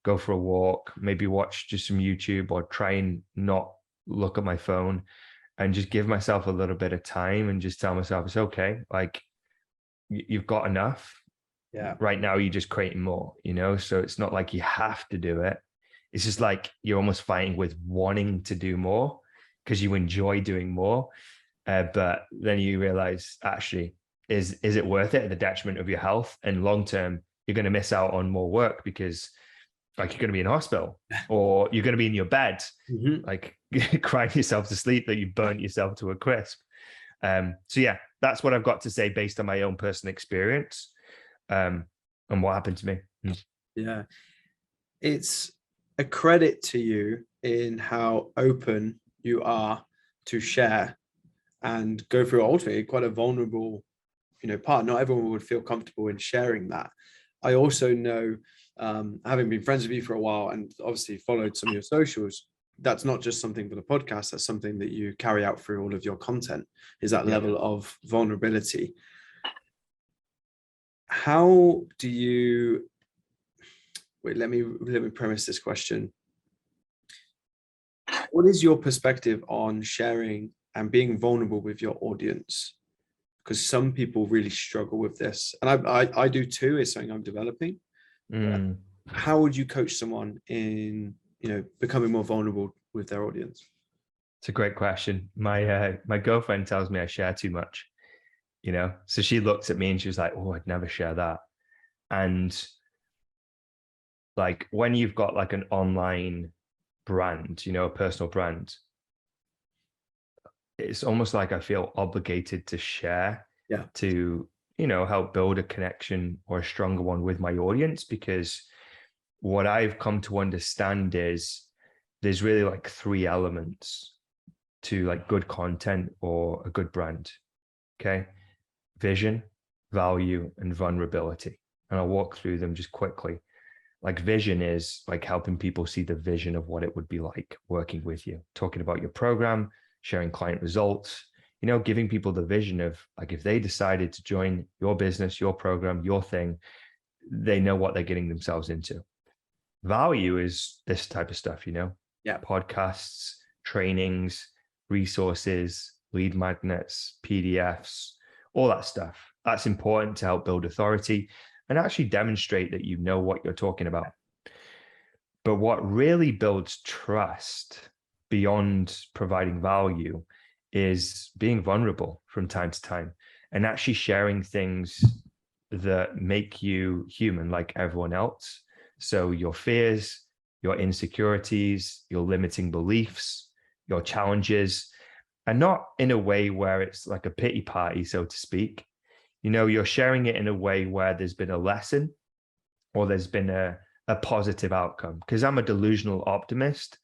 Speaker 2: go for a walk, maybe watch just some YouTube, or try and not look at my phone, and just give myself a little bit of time and just tell myself it's okay. Like you've got enough.
Speaker 1: Yeah.
Speaker 2: Right now you're just creating more, you know? So it's not like you have to do it. It's just like you're almost fighting with wanting to do more because you enjoy doing more. But then you realize, actually, is it worth it at the detriment of your health? And long term, you're going to miss out on more work, because like you're going to be in hospital, or you're going to be in your bed, like crying yourself to sleep that you burnt yourself to a crisp. So yeah, that's what I've got to say based on my own personal experience and what happened to me.
Speaker 1: Yeah. It's a credit to you in how open you are to share and go through ultimately quite a vulnerable, part. Not everyone would feel comfortable in sharing that. I also know, having been friends with you for a while and obviously followed some of your socials, that's not just something for the podcast, that's something that you carry out through all of your content, is that level of vulnerability. How do you, let me premise this question. What is your perspective on sharing and being vulnerable with your audience? Because some people really struggle with this, and I do too. It's something I'm developing. How would you coach someone in becoming more vulnerable with their audience?
Speaker 2: It's a great question. My girlfriend tells me I share too much, so she looked at me and she was like, oh, I'd never share that. And like when you've got like an online brand, a personal brand, it's almost like I feel obligated to share, to help build a connection or a stronger one with my audience. Because what I've come to understand is there's really like 3 elements to like good content or a good brand. Okay. Vision, value, and vulnerability. And I'll walk through them just quickly. Like vision is like helping people see the vision of what it would be like working with you, talking about your program, sharing client results, giving people the vision of like, if they decided to join your business, your program, your thing, they know what they're getting themselves into. Value is this type of stuff, podcasts, trainings, resources, lead magnets, PDFs, all that stuff. That's important to help build authority and actually demonstrate that you know what you're talking about. But what really builds trust beyond providing value is being vulnerable from time to time and actually sharing things that make you human like everyone else. So your fears, your insecurities, your limiting beliefs, your challenges, and not in a way where it's like a pity party, so to speak. You're sharing it in a way where there's been a lesson, or there's been a positive outcome, because I'm a delusional optimist,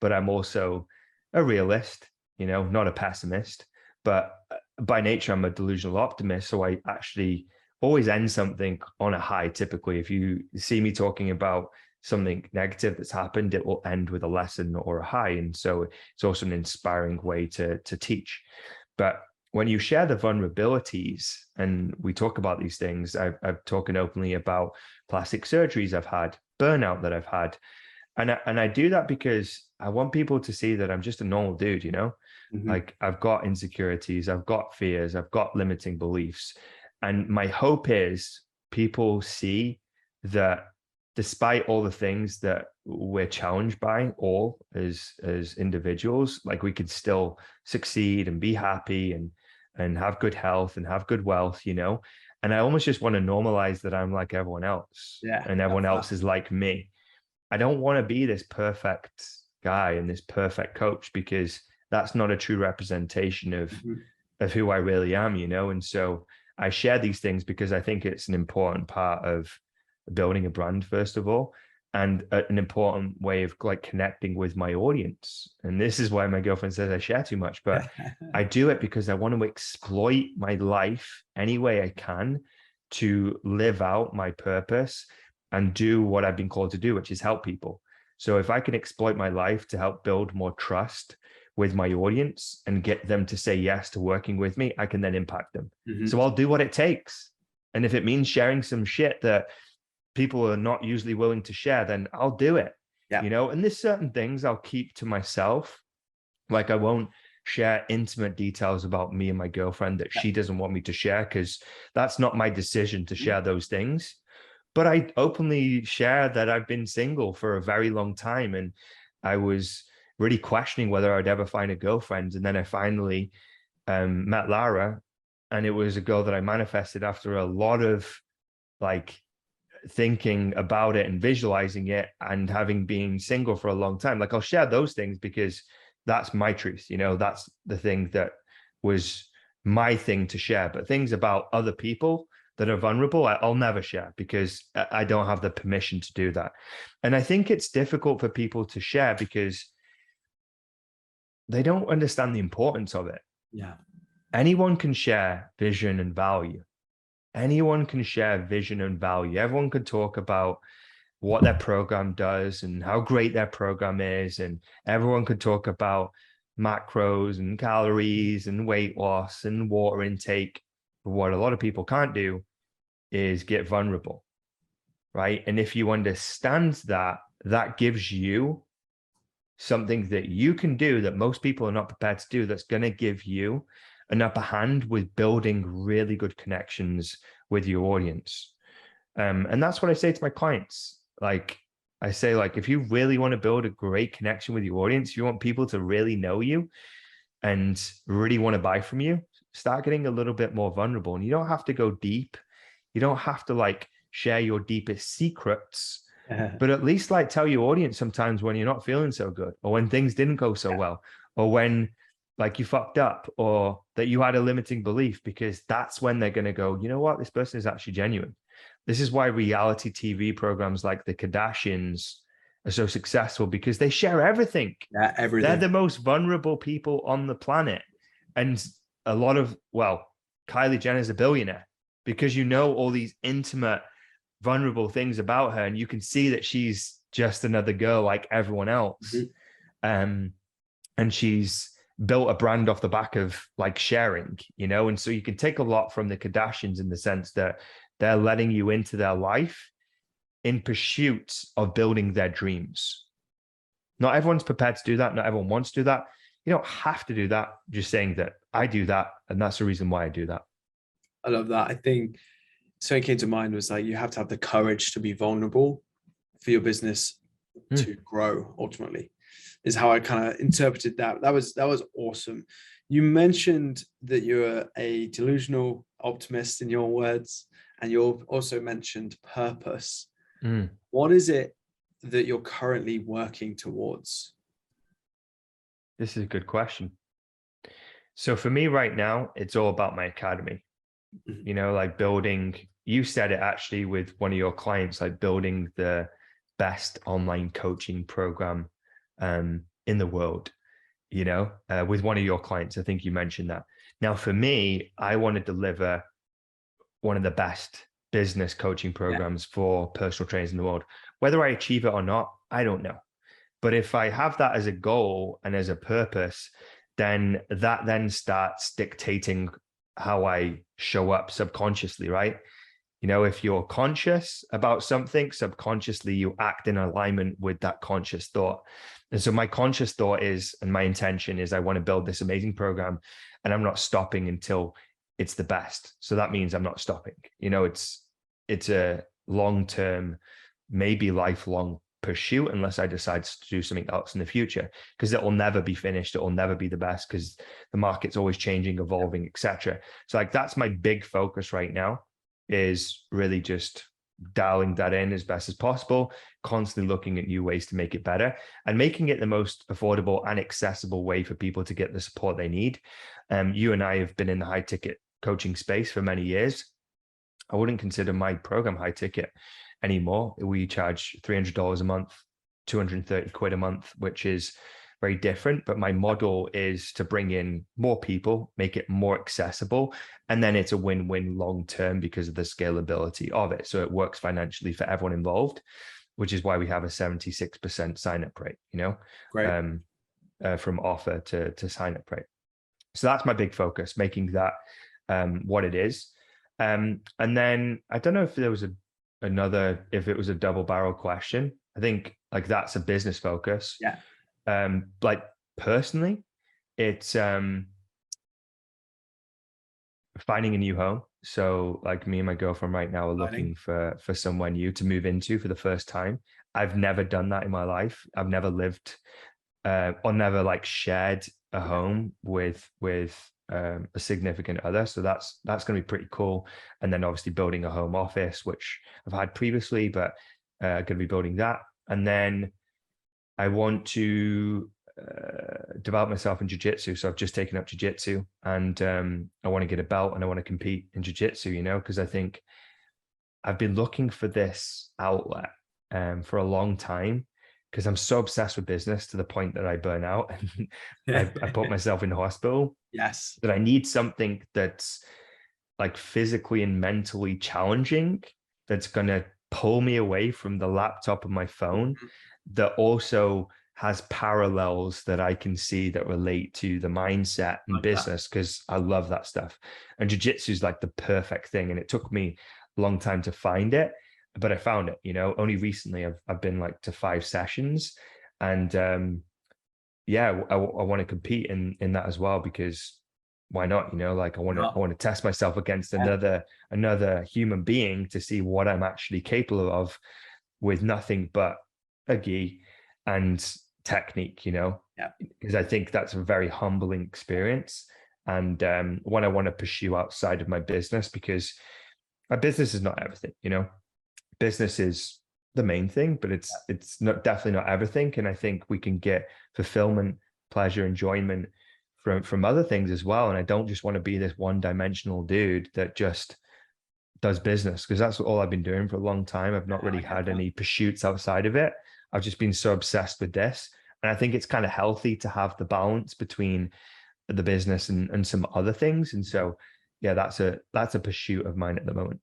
Speaker 2: but I'm also a realist, not a pessimist. But by nature, I'm a delusional optimist. So I actually always end something on a high. Typically, if you see me talking about something negative that's happened, it will end with a lesson or a high. And so it's also an inspiring way to teach. But when you share the vulnerabilities and we talk about these things, I've talked openly about plastic surgeries I've had, burnout that I've had. And I do that because I want people to see that I'm just a normal dude, Like I've got insecurities, I've got fears, I've got limiting beliefs. And my hope is people see that despite all the things that we're challenged by all as individuals, like we could still succeed and be happy and have good health and have good wealth, And I almost just want to normalize that I'm like everyone else.
Speaker 1: Yeah.
Speaker 2: And everyone else is like me. I don't want to be this perfect guy and this perfect coach, because that's not a true representation of who I really am, And so I share these things because I think it's an important part of building a brand, first of all, and an important way of like connecting with my audience. And this is why my girlfriend says I share too much, but I do it because I want to exploit my life any way I can to live out my purpose and do what I've been called to do, which is help people. So if I can exploit my life to help build more trust with my audience and get them to say yes to working with me, I can then impact them. So I'll do what it takes. And if it means sharing some shit that people are not usually willing to share, then I'll do it. And there's certain things I'll keep to myself. Like I won't share intimate details about me and my girlfriend that she doesn't want me to share, because that's not my decision to share those things. But I openly share that I've been single for a very long time, and I was really questioning whether I'd ever find a girlfriend. And then I finally met Lara, and it was a girl that I manifested after a lot of like thinking about it and visualizing it, and having been single for a long time. Like I'll share those things because that's my truth, that's the thing that was my thing to share. But things about other people that are vulnerable, I'll never share, because I don't have the permission to do that. And I think it's difficult for people to share because they don't understand the importance of it.
Speaker 1: Yeah.
Speaker 2: Anyone can share vision and value. Anyone can share vision and value. Everyone can talk about what their program does and how great their program is. And everyone could talk about macros and calories and weight loss and water intake. But what a lot of people can't do is get vulnerable, right? And if you understand that, that gives you something that you can do that most people are not prepared to do, that's going to give you an upper hand with building really good connections with your audience. And that's what I say to my clients. Like I say, like, if you really want to build a great connection with your audience, if you want people to really know you and really want to buy from you, start getting a little bit more vulnerable. And you don't have to go deep. You don't have to like share your deepest secrets, but at least like tell your audience sometimes when you're not feeling so good, or when things didn't go so well, or when like you fucked up, or that you had a limiting belief, because that's when they're going to go, you know what, this person is actually genuine. This is why reality TV programs like the Kardashians are so successful, because they share everything.
Speaker 1: Yeah, everything.
Speaker 2: They're the most vulnerable people on the planet. And a lot of, well, Kylie Jenner's a billionaire because you know all these intimate, vulnerable things about her, and you can see that she's just another girl like everyone else. And she's built a brand off the back of like sharing, and so you can take a lot from the Kardashians in the sense that they're letting you into their life in pursuit of building their dreams. Not everyone's prepared to do that. Not everyone wants to do that. You don't have to do that. Just saying that I do that, and that's the reason why I do that.
Speaker 1: I love that. I think something came to mind was like, you have to have the courage to be vulnerable for your business to grow ultimately, is how I kind of interpreted that. That was awesome. You mentioned that you're a delusional optimist in your words, and you also mentioned purpose. What is it that you're currently working towards?
Speaker 2: This is a good question. So for me right now, it's all about my academy, like building you said it actually with one of your clients, like building the best online coaching program in the world, with one of your clients. I think you mentioned that. Now, for me, I want to deliver one of the best business coaching programs for personal trainers in the world. Whether I achieve it or not, I don't know. But if I have that as a goal and as a purpose, then that then starts dictating how I show up subconsciously, right? If you're conscious about something, subconsciously you act in alignment with that conscious thought. And so my conscious thought is, and my intention is, I want to build this amazing program, and I'm not stopping until it's the best. So that means I'm not stopping. It's a long-term, maybe lifelong pursuit, unless I decide to do something else in the future, because it will never be finished. It will never be the best, because the market's always changing, evolving, etc. So like, that's my big focus right now, is really just dialing that in as best as possible, constantly looking at new ways to make it better, and making it the most affordable and accessible way for people to get the support they need. You and I have been in the high ticket coaching space for many years. I wouldn't consider my program high ticket anymore. We charge $300 a month, 230 quid a month, which is very different. But my model is to bring in more people, make it more accessible, and then it's a win-win long-term because of the scalability of it. So it works financially for everyone involved, which is why we have a 76% sign-up rate,
Speaker 1: Great.
Speaker 2: From offer to sign-up rate. So that's my big focus, making that what it is. And then I don't know if there was if it was a double barrel question. I think like that's a business focus.
Speaker 1: Yeah.
Speaker 2: Like personally, it's finding a new home. So like me and my girlfriend right now are looking for somewhere new to move into for the first time. I've never done that in my life. I've never lived or never like shared a home with a significant other. So that's going to be pretty cool. And then obviously building a home office, which I've had previously, but going to be building that. And then I want to develop myself in jiu-jitsu. So I've just taken up jiu-jitsu, and I want to get a belt, and I want to compete in jiu-jitsu, because I think I've been looking for this outlet for a long time, because I'm so obsessed with business to the point that I burn out and I put myself in hospital.
Speaker 1: Yes.
Speaker 2: That I need something that's like physically and mentally challenging, that's going to pull me away from the laptop and my phone, that also has parallels that I can see that relate to the mindset and business, because I love that stuff. And jiu-jitsu is like the perfect thing. And it took me a long time to find it, but I found it, only recently. I've been like to 5 sessions, and I want to compete in that as well, because why not? Like I want to test myself against another human being to see what I'm actually capable of, with nothing but a gi and technique, because I think that's a very humbling experience, and one I want to pursue outside of my business, because my business is not everything. Business is the main thing, but it's not, definitely not everything. And I think we can get fulfillment, pleasure, enjoyment from other things as well. And I don't just want to be this one-dimensional dude that just does business, because that's all I've been doing for a long time. I've not really had any pursuits outside of it. I've just been so obsessed with this. And I think it's kind of healthy to have the balance between the business and some other things. And so, yeah, that's a pursuit of mine at the moment.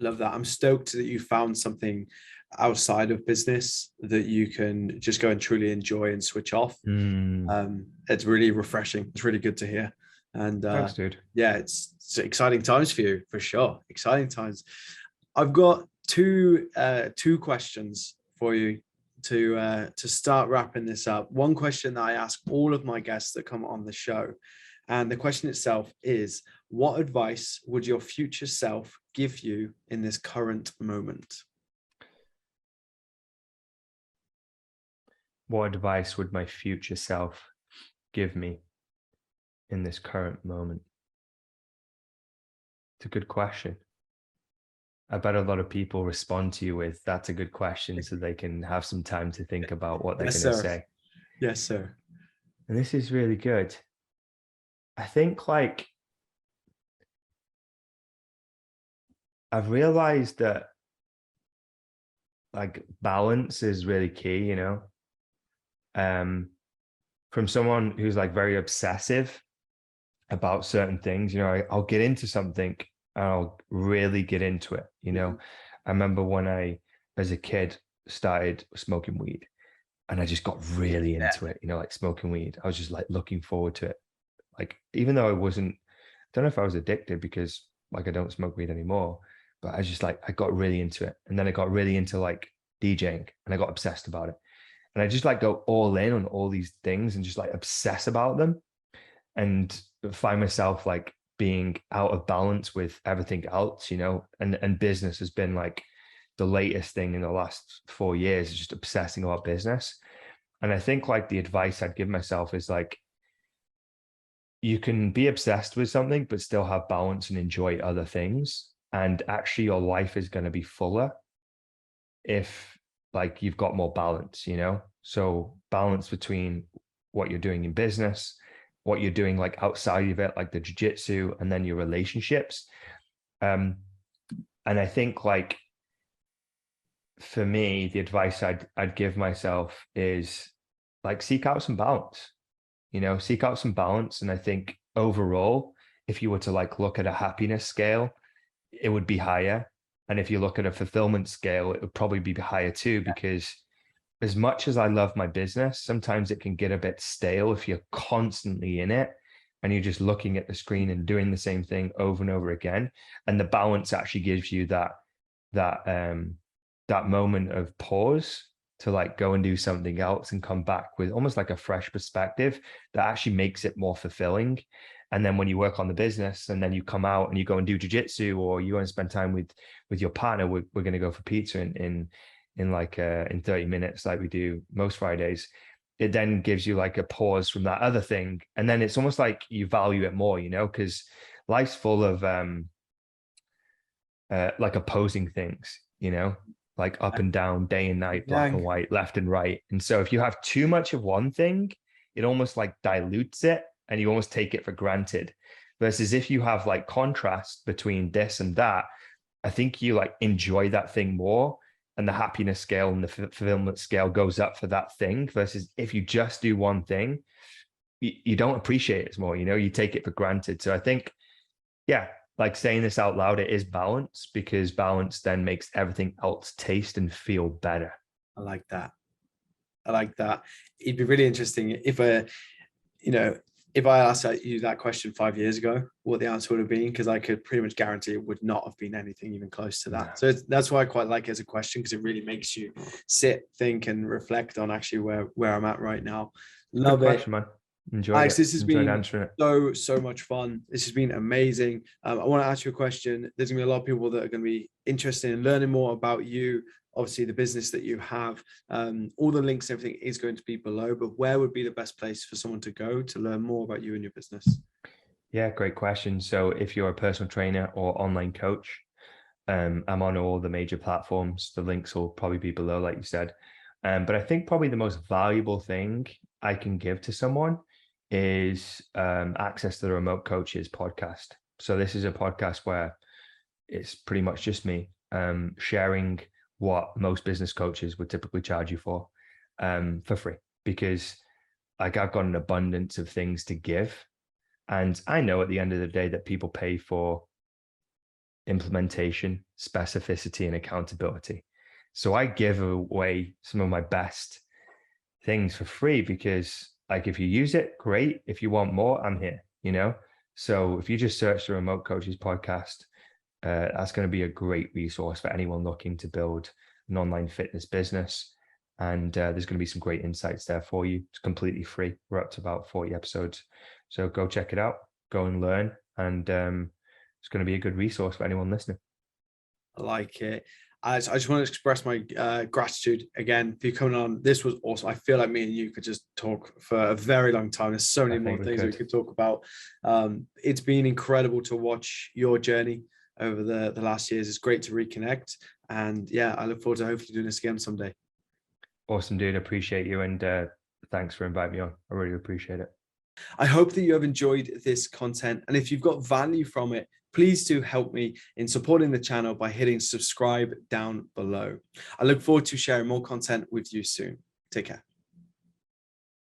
Speaker 1: Love that. I'm stoked that you found something outside of business that you can just go and truly enjoy and switch off. It's really refreshing. It's really good to hear. And
Speaker 2: thanks, dude.
Speaker 1: Yeah, it's exciting times for you, for sure. Exciting times. I've got two questions for you to start wrapping this up. One question that I ask all of my guests that come on the show, and the question itself is, what advice would your future self give you in this current moment?
Speaker 2: What advice would my future self give me in this current moment? It's a good question. I bet a lot of people respond to you with, that's a good question, so they can have some time to think about what they're going to say.
Speaker 1: Yes, sir.
Speaker 2: And this is really good. I think like I've realized that like balance is really key, you know. From someone who's like very obsessive about certain things, you know, I'll get into something and I'll really get into it, you know. I remember when I, as a kid, started smoking weed and I just got really into it, you know, like smoking weed. I was just like looking forward to it. Like, even though I don't know if I was addicted because like I don't smoke weed anymore, but I just like, I got really into it. And then I got really into like DJing and I got obsessed about it. And I just like go all in on all these things and just like obsess about them and find myself like being out of balance with everything else, you know, and business has been like the latest thing in the last 4 years, is just obsessing about business. And I think like the advice I'd give myself is like, you can be obsessed with something, but still have balance and enjoy other things. And actually your life is going to be fuller if like you've got more balance, you know? So balance between what you're doing in business, what you're doing like outside of it, like the jiu-jitsu, and then your relationships. And I think like for me, the advice I'd give myself is like seek out some balance, you know, seek out some balance. And I think overall, if you were to like look at a happiness scale, it would be higher. And if you look at a fulfillment scale, it would probably be higher too, because as much as I love my business, sometimes it can get a bit stale if you're constantly in it and you're just looking at the screen and doing the same thing over and over again. And the balance actually gives you that that moment of pause to like go and do something else and come back with almost like a fresh perspective that actually makes it more fulfilling. And then when you work on the business and then you come out and you go and do jiu-jitsu, or you want to spend time with your partner, we're going to go for pizza in 30 minutes like we do most Fridays. It then gives you like a pause from that other thing, and then it's almost like you value it more, you know, because life's full of like opposing things, you know, like up and down, day and night, black and white, left and right. And so if you have too much of one thing, it almost like dilutes it and you almost take it for granted. Versus if you have like contrast between this and that, I think you like enjoy that thing more, and the happiness scale and the fulfillment scale goes up for that thing. Versus if you just do one thing, you don't appreciate it more, you know, you take it for granted. So I think, yeah, like saying this out loud, it is balance, because balance then makes everything else taste and feel better.
Speaker 1: I like that. I like that. It'd be really interesting if if I asked you that question 5 years ago, what the answer would have been, because I could pretty much guarantee it would not have been anything even close to that. No. So that's why I quite like it as a question, because it really makes you sit, think, and reflect on actually where I'm at right now. Love
Speaker 2: Good question, man. Enjoyed
Speaker 1: Alex,
Speaker 2: it.
Speaker 1: this has
Speaker 2: Enjoyed
Speaker 1: been
Speaker 2: answering it.
Speaker 1: so much fun. This has been amazing. I want to ask you a question. There's gonna be a lot of people that are going to be interested in learning more about you, obviously the business that you have. All the links, everything is going to be below, but where would be the best place for someone to go to learn more about you and your business?
Speaker 2: Yeah, great question. So if you're a personal trainer or online coach, I'm on all the major platforms. The links will probably be below, like you said. But I think probably the most valuable thing I can give to someone is access to the Remote Coaches podcast. So this is a podcast where it's pretty much just me sharing what most business coaches would typically charge you for free, because like I've got an abundance of things to give. And I know at the end of the day that people pay for implementation, specificity, and accountability. So I give away some of my best things for free, because like if you use it, great. If you want more, I'm here, you know? So if you just search the Remote Coaches podcast, that's going to be a great resource for anyone looking to build an online fitness business. And there's going to be some great insights there for you. It's completely free. We're up to about 40 episodes. So go check it out, go and learn. And it's going to be a good resource for anyone listening.
Speaker 1: I like it. I just want to express my gratitude again for you coming on. This was awesome. I feel like me and you could just talk for a very long time. There's so many more things we could talk about. It's been incredible to watch your journey over the last years. It's great to reconnect. And yeah, I look forward to hopefully doing this again someday.
Speaker 2: Awesome, dude. Appreciate you. And thanks for inviting me on. I really appreciate it.
Speaker 1: I hope that you have enjoyed this content. And if you've got value from it, please do help me in supporting the channel by hitting subscribe down below. I look forward to sharing more content with you soon. Take care.